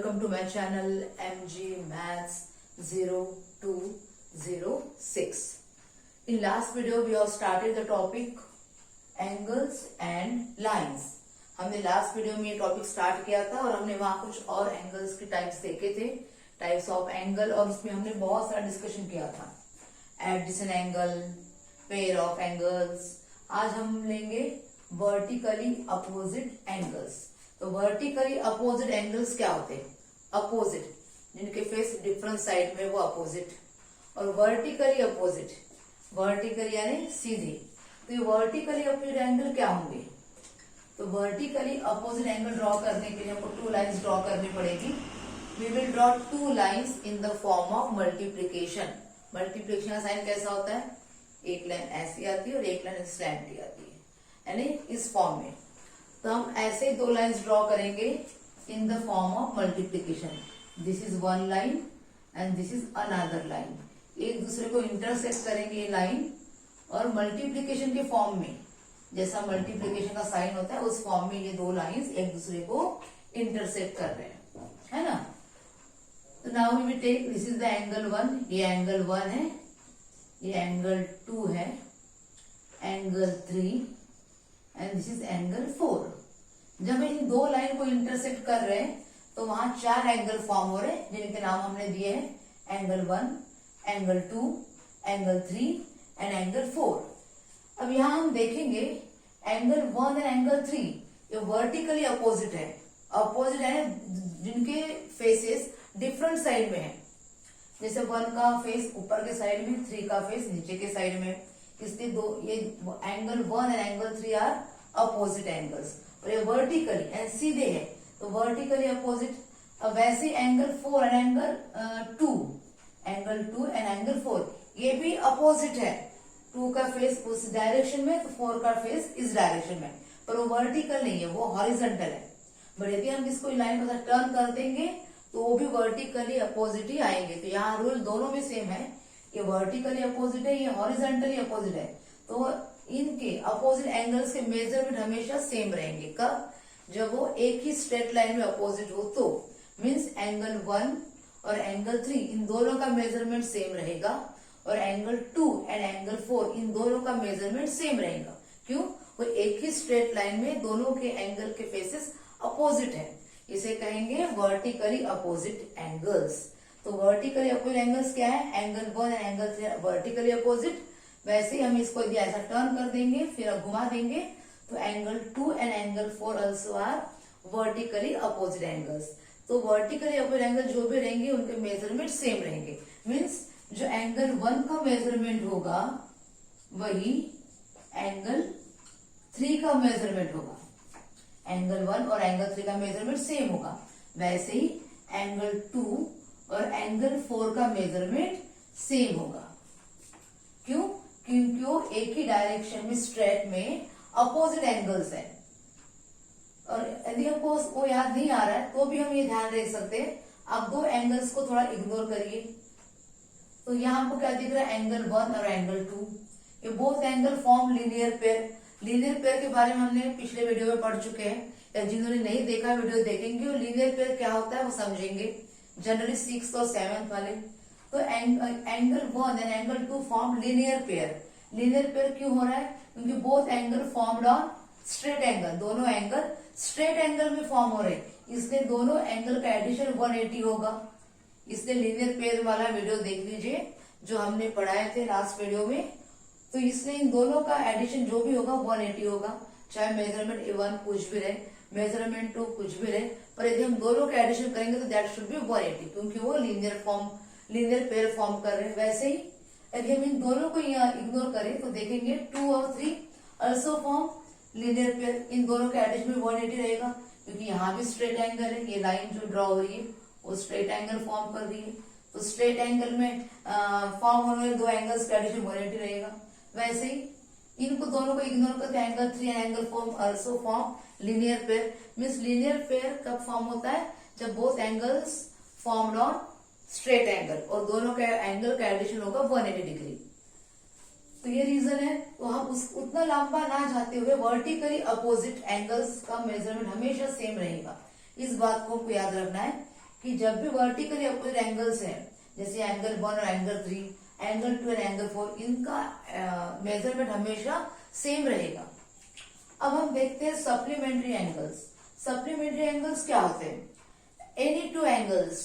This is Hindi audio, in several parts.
welcome to my channel MG Maths 0206. In last video we have started the topic angles and lines. हमने लास्ट वीडियो में ये टॉपिक स्टार्ट किया था और हमने वहां कुछ और एंगल्स के टाइप्स देखे थे, टाइप्स ऑफ एंगल, और उसमें हमने बहुत सारा डिस्कशन किया था। Addition angle, pair of angles. आज हम लेंगे वर्टिकली अपोजिट एंगल्स। तो वर्टिकली अपोजिट एंगल्स क्या होते हैं? अपोजिट, जिनके फेस डिफरेंट साइड में वो अपोजिट। और वर्टिकली अपोजिट, वर्टिकल यानी सीधे। तो ये वर्टिकली अपोजिट एंगल क्या होंगे? तो वर्टिकली अपोजिट एंगल ड्रॉ करने के लिए हमको टू लाइंस ड्रॉ करनी पड़ेगी। We will draw two lines in the form of multiplication. Multiplication का साइन कैसा होता है? एक लाइन ऐसी आती है और एक लाइन स्लैंटी आती है, यानी इस फॉर्म में। तो हम ऐसे दो लाइंस ड्रॉ करेंगे इन the form of multiplication. This is one line and this is another line. एक दूसरे को इंटरसेक्ट करेंगे ये लाइन, और मल्टीप्लीकेशन के फॉर्म में, जैसा मल्टीप्लीकेशन का साइन होता है उस फॉर्म में ये दो लाइंस एक दूसरे को इंटरसेक्ट कर रहे हैं, है ना। तो now we will take, this is the angle one, ये एंगल वन है, ये एंगल टू है, angle three and this is angle four. जब इन दो लाइन को इंटरसेक्ट कर रहे हैं तो वहां चार एंगल फॉर्म हो रहे हैं, जिनके नाम हमने दिए हैं angle one, angle two, angle three and angle four. अब यहां हम देखेंगे angle one and angle three ये वर्टिकली अपोजिट है। अपोजिट है जिनके फेसेस डिफरेंट साइड में है। जैसे वन का फेस ऊपर के साइड में, थ्री का फेस नीचे के साइड में। इसलिए दो ये angle one and angle three are opposite angles, और ये वर्टिकली एंड सीधे है, तो वर्टिकली अपोजिट। अब वैसे angle four and angle two, angle two and angle four ये भी अपोजिट है। टू का फेस उस डायरेक्शन में तो फोर का फेस इस डायरेक्शन में, पर वो वर्टिकल नहीं है, वो हॉरिजॉन्टल है। बट यदि हम इसको लाइन पर टर्न कर देंगे तो वो भी वर्टिकली अपोजिट ही आएंगे। तो यहाँ रूल दोनों में सेम है, ये वर्टिकली अपोजिट है, ये हॉरिजॉन्टली अपोजिट है। तो इनके अपोजिट एंगल्स के मेजरमेंट हमेशा सेम रहेंगे। कब? जब वो एक ही स्ट्रेट लाइन में अपोजिट हो, तो मीन्स एंगल वन और एंगल थ्री इन दोनों का मेजरमेंट सेम रहेगा, और angle two and angle four इन दोनों का मेजरमेंट सेम रहेगा। क्यों? वो एक ही स्ट्रेट लाइन में दोनों के एंगल के फेसेस अपोजिट है। इसे कहेंगे वर्टिकली अपोजिट एंगल्स। तो वर्टिकली अपोजिट एंगल्स क्या है? Angle one and angle three vertically opposite. वैसे ही हम इसको यदि ऐसा टर्न कर देंगे, फिर घुमा देंगे, तो angle two and angle four also are vertically opposite angles. तो वर्टिकली अपोजिट एंगल जो भी रहेंगे उनके मेजरमेंट सेम रहेंगे। मीन्स जो एंगल वन का मेजरमेंट होगा वही एंगल थ्री का मेजरमेंट होगा। एंगल वन और एंगल थ्री का मेजरमेंट सेम होगा। वैसे ही एंगल टू और एंगल फोर का मेजरमेंट सेम होगा। क्यों? क्योंकि वो एक ही डायरेक्शन में स्ट्रेट में अपोजिट एंगल्स है। और यदि हमको वो याद नहीं आ रहा है तो भी हम ये ध्यान रख सकते हैं। आप दो एंगल्स को थोड़ा इग्नोर करिए। तो यहाँ हमको क्या दिख रहा है? एंगल वन और एंगल टू, ये both angle form linear pair. Linear pair के बारे में हमने पिछले वीडियो में पढ़ चुके हैं, या जिन्होंने नहीं देखा वीडियो देखेंगे और लीनियर पेयर क्या होता है वो समझेंगे, जनरली सिक्स और सेवंथ वाले। तो angle one and angle two form linear pair. Linear pair क्यों हो रहा है? क्योंकि both angle formed on straight angle, दोनों एंगल स्ट्रेट एंगल में फॉर्म हो रहे हैं, इसलिए दोनों एंगल का एडिशन 180 होगा। इसलिए लीनियर पेयर वाला वीडियो देख लीजिए जो हमने पढ़ाए थे लास्ट वीडियो में। तो इसलिए इन दोनों का एडिशन जो भी होगा 180 होगा, चाहे मेजरमेंट A1 कुछ भी रहे, मेजरमेंट 2 कुछ भी रहे, पर यदि हम दोनों का एडिशन करेंगे तो दैट शुड बी 180, क्योंकि वो लीनियर पेयर फॉर्म कर रहे हैं। वैसे ही यदि हम इन दोनों को यहाँ इग्नोर करें तो देखेंगे 2 और 3 ऑल्सो फॉर्म लीनियर पेयर। इन दोनों का एडिशन भी 180 रहेगा, क्योंकि यहाँ भी स्ट्रेट एंगल है, ये लाइन जो ड्रॉ हो रही है वो स्ट्रेट एंगल फॉर्म कर रही है। तो स्ट्रेट एंगल में फॉर्म होने वाले दो एंगल्स का एडिशन 180 रहेगा। वैसे ही इनको दोनों को इग्नोर करके angle three and angle form also form linear pair. Means linear pair कब फॉर्म होता है? जब both angles formed on straight angle और दोनों का एंगल का एडिशन होगा 180 डिग्री। तो ये रीजन है। तो हम उतना लंबा ना जाते हुए वर्टिकली अपोजिट एंगल्स का मेजरमेंट हमेशा सेम रहेगा। इस बात को याद रखना है कि जब भी वर्टिकली अपोजिट एंगल्स हैं, जैसे एंगल 1 और एंगल 3, एंगल 2 और एंगल 4, इनका मेजरमेंट हमेशा सेम रहेगा। अब हम देखते हैं सप्लीमेंट्री एंगल्स। सप्लीमेंट्री एंगल्स क्या होते हैं? Any two angles,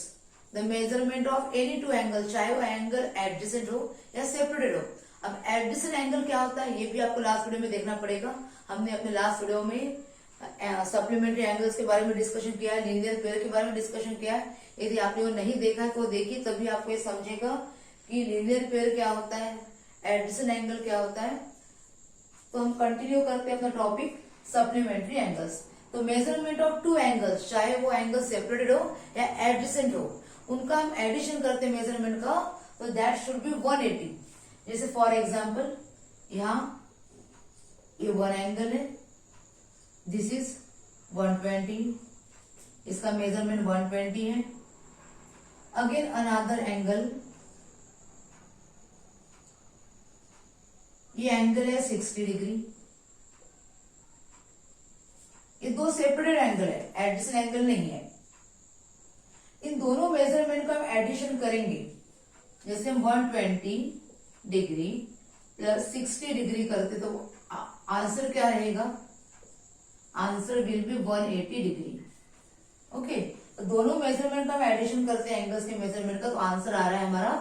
the measurement of any two angle, चाहे वो एंगल एडजेसेंट हो या सेपरेटेड हो। अब एडजेसेंट एंगल क्या होता है ये भी आपको लास्ट वीडियो में देखना पड़ेगा। हमने अपने लास्ट वीडियो में सप्लीमेंट्री एंगल्स के बारे में डिस्कशन किया है, लीनियर पेयर के बारे में डिस्कशन किया है। यदि आपने वो नहीं देखा है तो देखिए, तभी आपको ये समझेगा कि लीनियर पेयर क्या होता है, एडजेसेंट एंगल क्या होता है। तो हम कंटिन्यू करते हैं अपना टॉपिक सप्लीमेंट्री एंगल्स। तो मेजरमेंट ऑफ टू एंगल्स, चाहे वो एंगल सेपरेटेड हो या एडजेसेंट हो, उनका हम एडिशन करते हैं मेजरमेंट का, तो दैट शुड बी 180। जैसे फॉर एग्जांपल यहाँ ये 1 एंगल है, दिस इज 120, इसका मेजरमेंट 120 है। अगेन अनदर एंगल, ये एंगल है 60 डिग्री। ये दो सेपरेटेड एंगल है, एडिशन एंगल नहीं है। इन दोनों मेजरमेंट का हम एडिशन करेंगे। जैसे हम 120 डिग्री प्लस 60 डिग्री करते तो आंसर क्या रहेगा? Answer will be 180 degree. Okay, तो दोनों मेजरमेंट का हम एडिशन करते हैं एंगल्स के मेजरमेंट का, तो आंसर आ रहा है हमारा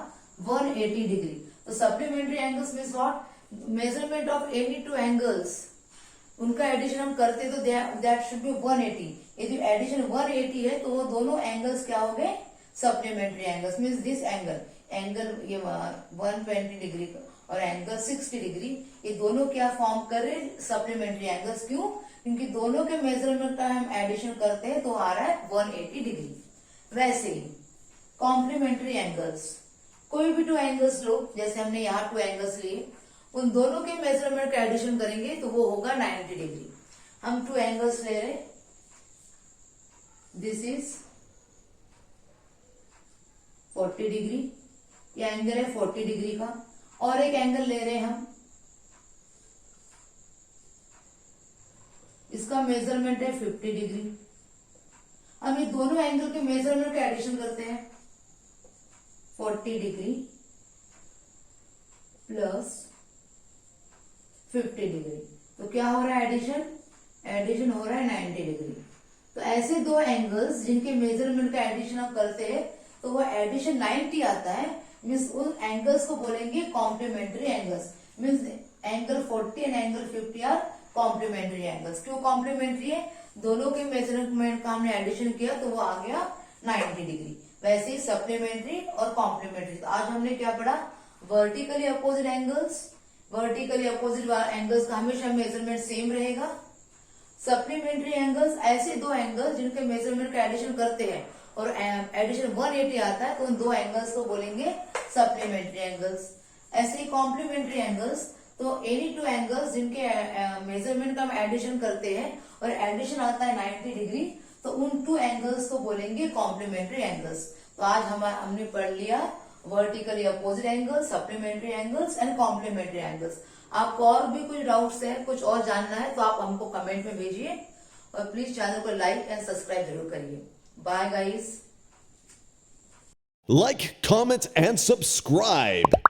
180 डिग्री। तो supplementary angles means what? Measurement of any two angles, उनका एडिशन हम करते तो दैट शुड बी 180। यदि एडिशन 180 है तो वो दोनों एंगल्स क्या हो गए? Supplementary angles. Means this angle ये 120 डिग्री और एंगल 60 डिग्री, ये दोनों क्या फॉर्म कर रहे? Supplementary angles. क्यों? क्योंकि दोनों के मेजरमेंट का हम एडिशन करते हैं तो आ रहा है 180 डिग्री। वैसे ही कॉम्प्लीमेंट्री एंगल्स, कोई भी 2 एंगल्स लो, जैसे हमने यहाँ 2 एंगल्स लिए, उन दोनों के मेजरमेंट का एडिशन करेंगे तो वो होगा 90 डिग्री। हम 2 एंगल्स ले रहे, दिस इज 40 डिग्री, ये एंगल है 40 डिग्री का, और एक एंगल ले रहे हैं हम, इसका मेजरमेंट है 50 डिग्री। हम ये दोनों एंगल के मेजरमेंट का एडिशन करते हैं, 40 डिग्री प्लस 50 डिग्री, तो क्या हो रहा है? एडिशन हो रहा है 90 डिग्री। तो ऐसे 2 एंगल्स जिनके मेजरमेंट का एडिशन हम करते हैं तो वो एडिशन 90 आता है, मीन्स उन एंगल्स को बोलेंगे complementary angles. Means angle 40 and angle 50 are complementary angles. क्यों कॉम्प्लीमेंट्री है? दोनों के मेजरमेंट का हमने एडिशन किया तो वो आ गया 90 डिग्री। वैसे ही सप्लीमेंट्री और कॉम्प्लीमेंट्री। तो आज हमने क्या पढ़ा? Vertically opposite angles, vertically opposite angles का हमेशा मेजरमेंट सेम रहेगा। सप्लीमेंट्री एंगल्स, ऐसे 2 एंगल्स जिनके मेजरमेंट का एडिशन करते हैं और एडिशन 180 आता है तो उन 2 एंगल्स को बोलेंगे सप्लीमेंट्री एंगल्स। ऐसे ही कॉम्प्लीमेंट्री एंगल्स, तो एनी 2 एंगल्स जिनके मेजरमेंट का हम एडिशन करते हैं और एडिशन आता है 90 डिग्री, तो उन 2 एंगल्स को बोलेंगे कॉम्प्लीमेंट्री एंगल्स। तो आज हमने पढ़ लिया vertically opposite angles, supplementary angles and complementary angles. आपको और भी कुछ डाउट्स है, कुछ और जानना है तो आप हमको कमेंट में भेजिए, और प्लीज चैनल को लाइक एंड सब्सक्राइब जरूर करिए। Bye guys. Like, comment, and subscribe.